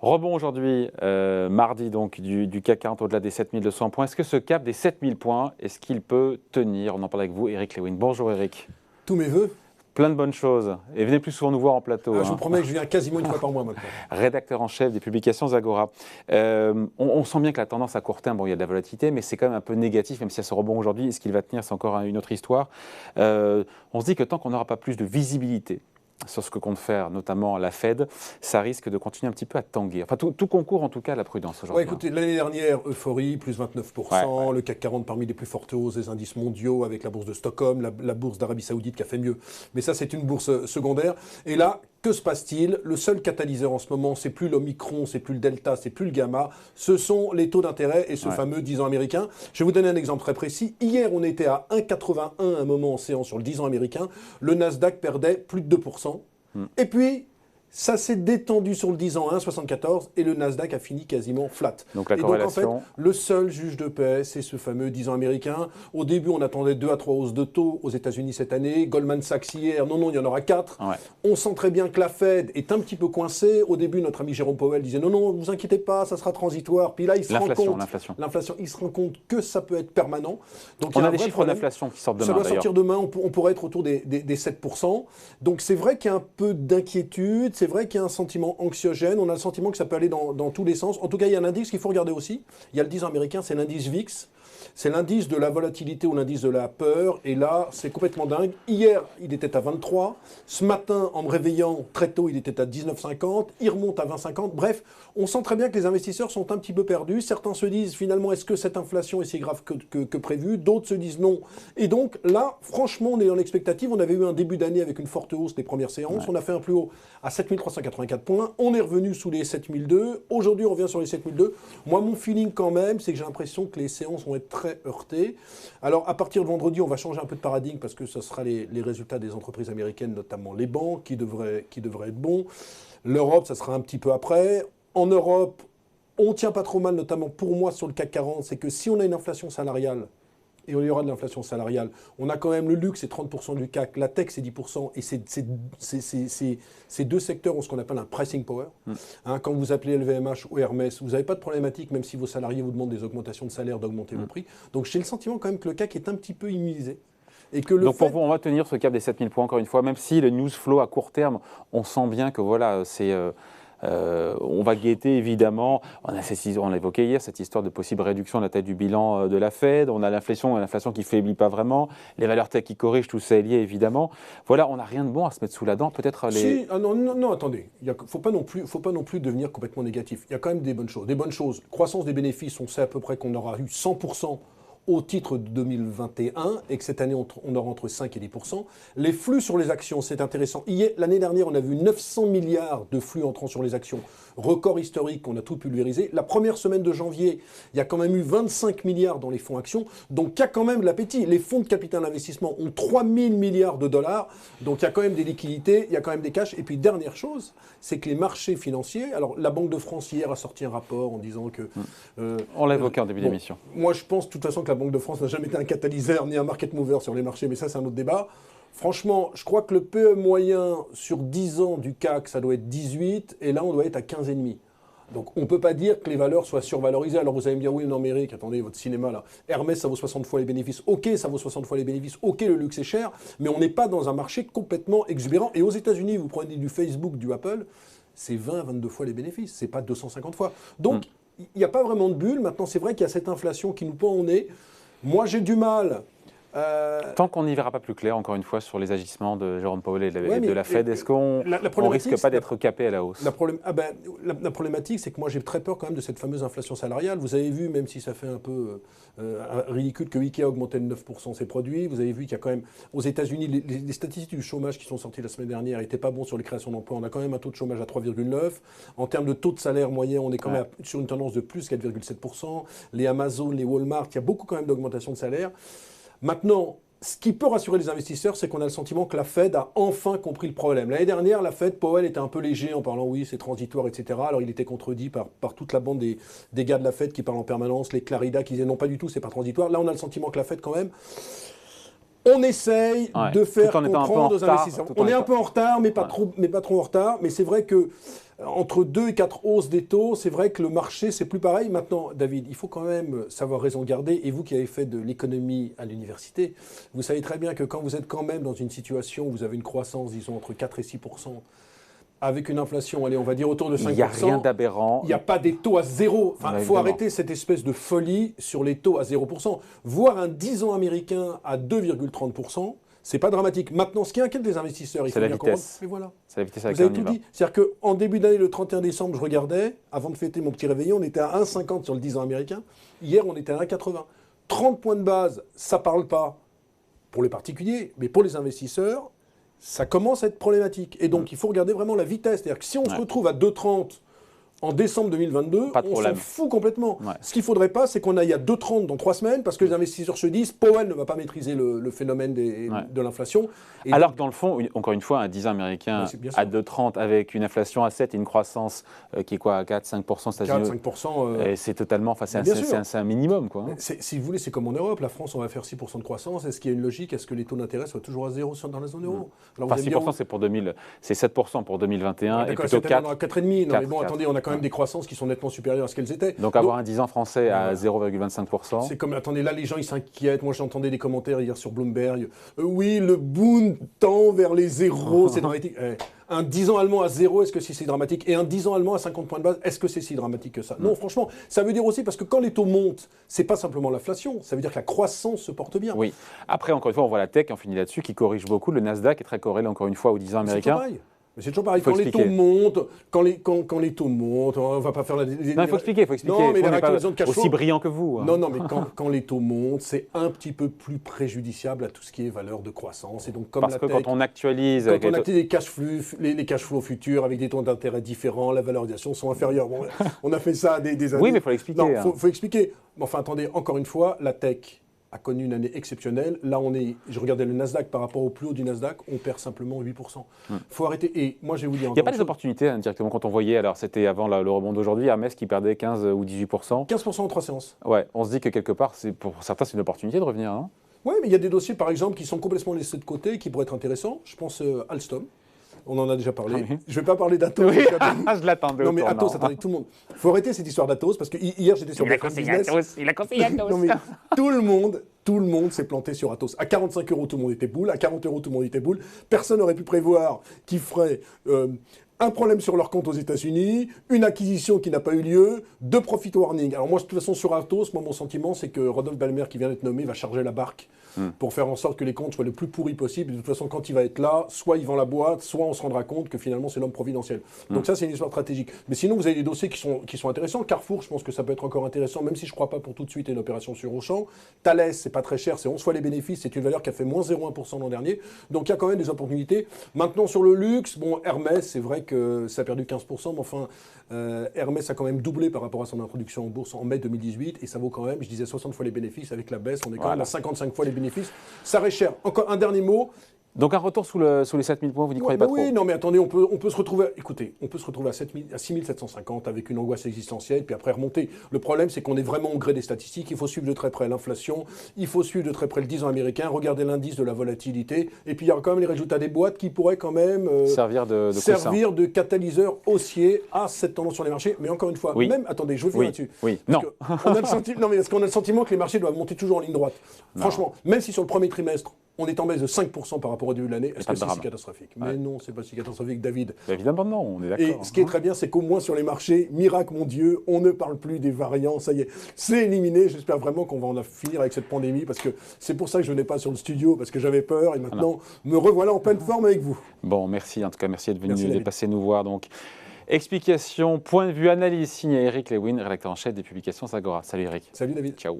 Rebond aujourd'hui, mardi donc du CAC 40 au-delà des 7200 points. Est-ce que ce cap des 7000 points, est-ce qu'il peut tenir? On en parle avec vous, Eric Lewin. Bonjour Eric. Tous mes vœux. Plein de bonnes choses. Et venez plus souvent nous voir en plateau. Je vous promets que je viens quasiment une fois par mois maintenant. Rédacteur en chef des publications Agora. On sent bien que la tendance à court terme, bon, il y a de la volatilité, mais c'est quand même un peu négatif, même si ça se rebond aujourd'hui. Est-ce qu'il va tenir? C'est encore une autre histoire. On se dit que tant qu'on n'aura pas plus de visibilité sur ce que compte faire notamment la Fed, ça risque de continuer un petit peu à tanguer. Enfin, tout concourt en tout cas à la prudence aujourd'hui. Écoutez, l'année dernière, euphorie, plus 29%, le CAC 40 parmi les plus fortes hausses des indices mondiaux avec la bourse de Stockholm, la bourse d'Arabie Saoudite qui a fait mieux. Mais ça, c'est une bourse secondaire. Et là, que se passe-t-il? Le seul catalyseur en ce moment, c'est plus l'Omicron, c'est plus le Delta, c'est plus le Gamma. Ce sont les taux d'intérêt et ce fameux 10 ans américain. Je vais vous donner un exemple très précis. Hier, on était à 1,81 à un moment en séance sur le 10 ans américain. Le Nasdaq perdait plus de 2%. Et puis, ça s'est détendu sur le 10 ans à 1,74 et le Nasdaq a fini quasiment flat. Donc la corrélation... Donc en fait, le seul juge de paix, c'est ce fameux 10 ans américain. Au début, on attendait 2 à 3 hausses de taux aux États-Unis cette année. Goldman Sachs hier, non, il y en aura 4. On sent très bien que la Fed est un petit peu coincée. Au début, notre ami Jérôme Powell disait non, vous inquiétez pas, ça sera transitoire. Puis là, il se rend compte, l'inflation, il se rend compte que ça peut être permanent. Donc, on a des chiffres d'inflation qui sortent demain. Ça doit sortir demain, on pourrait être autour des 7%. Donc c'est vrai qu'il y a un peu d'inquiétude, c'est vrai qu'il y a un sentiment anxiogène, on a le sentiment que ça peut aller dans tous les sens. En tout cas, il y a un indice qu'il faut regarder aussi. Il y a le 10 ans américain, c'est l'indice VIX. C'est l'indice de la volatilité ou l'indice de la peur. Et là, c'est complètement dingue. Hier, il était à 23. Ce matin, en me réveillant très tôt, il était à 19,50. Il remonte à 20,50. Bref, on sent très bien que les investisseurs sont un petit peu perdus. Certains se disent, finalement, est-ce que cette inflation est si grave que prévu? D'autres se disent non. Et donc, là, franchement, on est dans l'expectative. On avait eu un début d'année avec une forte hausse des premières séances. On a fait un plus haut à 7384 points. On est revenu sous les 7002. Aujourd'hui, on revient sur les 7002. Moi, mon feeling quand même, c'est que j'ai l'impression que les séances vont être très heurté. Alors, à partir de vendredi, on va changer un peu de paradigme parce que ce sera les résultats des entreprises américaines, notamment les banques, qui devraient être bons. L'Europe, ça sera un petit peu après. En Europe, on ne tient pas trop mal, notamment pour moi sur le CAC 40, c'est que si on a une inflation salariale, et il y aura de l'inflation salariale, on a quand même le luxe, c'est 30% du CAC, la tech, c'est 10%, et ces deux secteurs ont ce qu'on appelle un pricing power. Quand vous appelez LVMH ou Hermès, vous n'avez pas de problématique, même si vos salariés vous demandent des augmentations de salaire, d'augmenter vos prix. Donc j'ai le sentiment quand même que le CAC est un petit peu immunisé. Et que donc pour vous, on va tenir ce cap des 7000 points, encore une fois, même si le news flow à court terme, on sent bien que voilà, c'est... on va guetter évidemment, on l'a évoqué hier, cette histoire de possible réduction de la taille du bilan de la Fed, on a l'inflation qui ne faiblit pas vraiment, les valeurs tech qui corrigent, tout ça est lié évidemment. Voilà, on n'a rien de bon à se mettre sous la dent, peut-être les... Si, non, attendez, il ne faut pas non plus devenir complètement négatif. Il y a quand même des bonnes choses. Des bonnes choses, croissance des bénéfices, on sait à peu près qu'on aura eu 100% au titre de 2021 et que cette année, on aura entre 5 et 10%. Les flux sur les actions, c'est intéressant. L'année dernière, on a vu 900 milliards de flux entrant sur les actions. Record historique, on a tout pulvérisé. La première semaine de janvier, il y a quand même eu 25 milliards dans les fonds actions. Donc, il y a quand même de l'appétit. Les fonds de capital investissement ont 3 000 milliards de dollars. Donc, il y a quand même des liquidités, il y a quand même des cash. Et puis, dernière chose, c'est que les marchés financiers... Alors, la Banque de France, hier, a sorti un rapport en disant que... on l'a évoqué en début d'émission. Moi, je pense de toute façon que la Banque de France n'a jamais été un catalyseur ni un market mover sur les marchés, mais ça, c'est un autre débat. Franchement, je crois que le PE moyen sur 10 ans du CAC, ça doit être 18, et là, on doit être à 15,5. Donc, on ne peut pas dire que les valeurs soient survalorisées. Alors, vous allez me dire, oui, non, mais Eric, attendez, votre cinéma, là, Hermès, ça vaut 60 fois les bénéfices. OK, ça vaut 60 fois les bénéfices. OK, le luxe est cher, mais on n'est pas dans un marché complètement exubérant. Et aux États-Unis, vous prenez du Facebook, du Apple, c'est 20 à 22 fois les bénéfices. C'est pas 250 fois. Donc, il n'y a pas vraiment de bulle. Maintenant, c'est vrai qu'il y a cette inflation qui nous pend au nez. Moi, j'ai du mal. Tant qu'on n'y verra pas plus clair, encore une fois, sur les agissements de Jérôme Powell et de la Fed, est-ce qu'on ne risque pas d'être capé à la hausse? La problématique, c'est que moi, j'ai très peur quand même de cette fameuse inflation salariale. Vous avez vu, même si ça fait un peu ridicule, que Ikea a augmenté de 9% ses produits. Vous avez vu qu'il y a quand même, aux États-Unis, les statistiques du chômage qui sont sorties la semaine dernière n'étaient pas bons sur les créations d'emplois. On a quand même un taux de chômage à 3,9. En termes de taux de salaire moyen, on est quand même sur une tendance de plus 4,7%. Les Amazon, les Walmart, il y a beaucoup quand même d'augmentation de salaire. Maintenant, ce qui peut rassurer les investisseurs, c'est qu'on a le sentiment que la Fed a enfin compris le problème. L'année dernière, la Fed, Powell était un peu léger en parlant oui, c'est transitoire, etc. Alors il était contredit par toute la bande des gars de la Fed qui parlent en permanence, les Clarida qui disaient non, pas du tout, c'est pas transitoire. Là, on a le sentiment que la Fed, quand même, on essaye de faire comprendre aux investisseurs. On est un peu en retard, mais pas trop en retard. Mais c'est vrai que Entre 2 et 4 hausses des taux, c'est vrai que le marché, c'est plus pareil. Maintenant, David, il faut quand même savoir raison garder. Et vous qui avez fait de l'économie à l'université, vous savez très bien que quand vous êtes quand même dans une situation où vous avez une croissance, disons, entre 4 et 6%, avec une inflation, allez, on va dire autour de 5%. Il n'y a rien d'aberrant. Il n'y a pas des taux à zéro. Enfin, il faut arrêter cette espèce de folie sur les taux à 0%. Voir un 10 ans américain à 2,30%, c'est pas dramatique. Maintenant, ce qui inquiète les investisseurs, il faut bien comprendre. Mais voilà. C'est la vitesse à Vous laquelle avez on y tout va. dit. C'est-à-dire qu'en début d'année, le 31 décembre, je regardais, avant de fêter mon petit réveillon, on était à 1,50 sur le 10 ans américain. Hier, on était à 1,80. 30 points de base, ça parle pas pour les particuliers, mais pour les investisseurs, ça commence à être problématique. Et donc, il faut regarder vraiment la vitesse. C'est-à-dire que si on se retrouve à 2,30 en décembre 2022, on s'en fout complètement. Ouais. Ce qu'il ne faudrait pas, c'est qu'on aille à 2,30 dans 3 semaines, parce que les investisseurs se disent Powell ne va pas maîtriser le phénomène de l'inflation. Alors que dans le fond, encore une fois, un 10 ans américain à 2,30 avec une inflation à 7 et une croissance qui est quoi, à 4-5% aux États-Unis. 4-5%. C'est totalement, enfin, c'est un minimum, quoi. Si vous voulez, c'est comme en Europe. La France, on va faire 6% de croissance. Est-ce qu'il y a une logique? Est-ce que les taux d'intérêt soient toujours à zéro dans la zone euro? Alors, enfin, 6%, c'est pour 2000, c'est 7% pour 2021 et plutôt 4. 4,5. Non, mais bon, attendez, on a quand même des croissances qui sont nettement supérieures à ce qu'elles étaient. Donc avoir un 10 ans français à 0,25%. C'est comme, attendez, là, les gens, ils s'inquiètent. Moi, j'entendais des commentaires hier sur Bloomberg. Oui, le Bund tend vers les zéros. C'est dramatique. Un 10 ans allemand à 0, est-ce que c'est si dramatique? Et un 10 ans allemand à 50 points de base, est-ce que c'est si dramatique que ça? Non, franchement, ça veut dire aussi, parce que quand les taux montent, c'est pas simplement l'inflation, ça veut dire que la croissance se porte bien. Oui. Après, encore une fois, on voit la tech, on finit là-dessus, qui corrige beaucoup. Le Nasdaq est très corrélé, encore une fois, aux 10 ans américains. Mais c'est toujours pareil, quand les taux montent, quand les taux montent, on va pas faire la... Non, il faut expliquer, Non, mais les réactualisations de cash flow... aussi brillant que vous. Hein. Non, mais quand les taux montent, c'est un petit peu plus préjudiciable à tout ce qui est valeur de croissance. Et donc, comme parce que quand on actualise... Quand on active les cash flows futurs avec des taux d'intérêt différents, la valorisation sont inférieures. Bon, on a fait ça des années. Oui, mais il faut l'expliquer. Non, faut expliquer. Mais enfin, attendez, encore une fois, la tech a connu une année exceptionnelle. Là, je regardais le Nasdaq par rapport au plus haut du Nasdaq, on perd simplement 8%. Faut arrêter. Et moi, je vais vous dire... Il n'y a pas des opportunités directement quand on voyait, alors c'était avant le rebond d'aujourd'hui, Hermès qui perdait 15 ou 18%. 15% en 3 séances. Ouais, on se dit que quelque part, pour certains, c'est une opportunité de revenir, non? Oui, mais il y a des dossiers, par exemple, qui sont complètement laissés de côté, qui pourraient être intéressants. Je pense Alstom. On en a déjà parlé. Je ne vais pas parler d'Atos. Oui, je l'attendais. Non, mais Atos, attendez, tout le monde. Il faut arrêter cette histoire d'Atos, parce que hier, j'étais sur BFM Business. Il a conseillé Atos. Non, mais tout le monde s'est planté sur Atos. À 45 €, tout le monde était boule. À 40 €, tout le monde était boule. Personne n'aurait pu prévoir qu'ils feraient un problème sur leur compte aux États-Unis, une acquisition qui n'a pas eu lieu, 2 profit warnings. Alors moi, de toute façon, sur Atos, mon sentiment, c'est que Rodolphe Belmer, qui vient d'être nommé, va charger la barque pour faire en sorte que les comptes soient le plus pourris possible. De toute façon, quand il va être là, soit il vend la boîte, soit on se rendra compte que finalement, c'est l'homme providentiel. Donc ça, c'est une histoire stratégique. Mais sinon, vous avez des dossiers qui sont intéressants. Carrefour, je pense que ça peut être encore intéressant, même si je ne crois pas pour tout de suite une opération sur Auchan. Thales, c'est pas très cher, c'est 11 fois les bénéfices. C'est une valeur qui a fait moins 0,1% l'an dernier. Donc il y a quand même des opportunités. Maintenant, sur le luxe, bon, Hermès, c'est vrai que ça a perdu 15%, mais enfin, Hermès a quand même doublé par rapport à son introduction en bourse en mai 2018, et ça vaut quand même, je disais 60 fois les bénéfices, avec la baisse, on est quand même à 55 fois les bénéfices. Ça reste cher. Encore un dernier mot. Donc un retour sous les 7000 points, vous n'y croyez pas trop? Oui, non, mais attendez, on peut se retrouver, écoutez, on peut se retrouver à 6750 avec une angoisse existentielle, puis après remonter. Le problème, c'est qu'on est vraiment au gré des statistiques. Il faut suivre de très près l'inflation, il faut suivre de très près le 10 ans américain, regarder l'indice de la volatilité, et puis il y a quand même les résultats des boîtes qui pourraient quand même servir de catalyseur haussier à cette tendance sur les marchés. Mais encore une fois, même, attendez, je veux finir là-dessus. Oui, non. Non, mais est-ce qu'on a le sentiment que les marchés doivent monter toujours en ligne droite? Franchement, même si sur le premier trimestre, on est en baisse de 5% par rapport au début de l'année. Est-ce que c'est si catastrophique? Mais non, c'est pas si catastrophique, David. Évidemment, non, on est d'accord. Et ce qui est très bien, c'est qu'au moins sur les marchés, miracle, mon Dieu, on ne parle plus des variants. Ça y est, c'est éliminé. J'espère vraiment qu'on va en finir avec cette pandémie, parce que c'est pour ça que je n'ai pas sur le studio, parce que j'avais peur, et maintenant, me revoilà en pleine forme avec vous. Bon, merci. En tout cas, merci d'être venu dépasser nous voir. Donc, explication, point de vue, analyse, signé Eric Lewin, rédacteur en chef des publications Zagora. Salut Eric. Salut David. Ciao.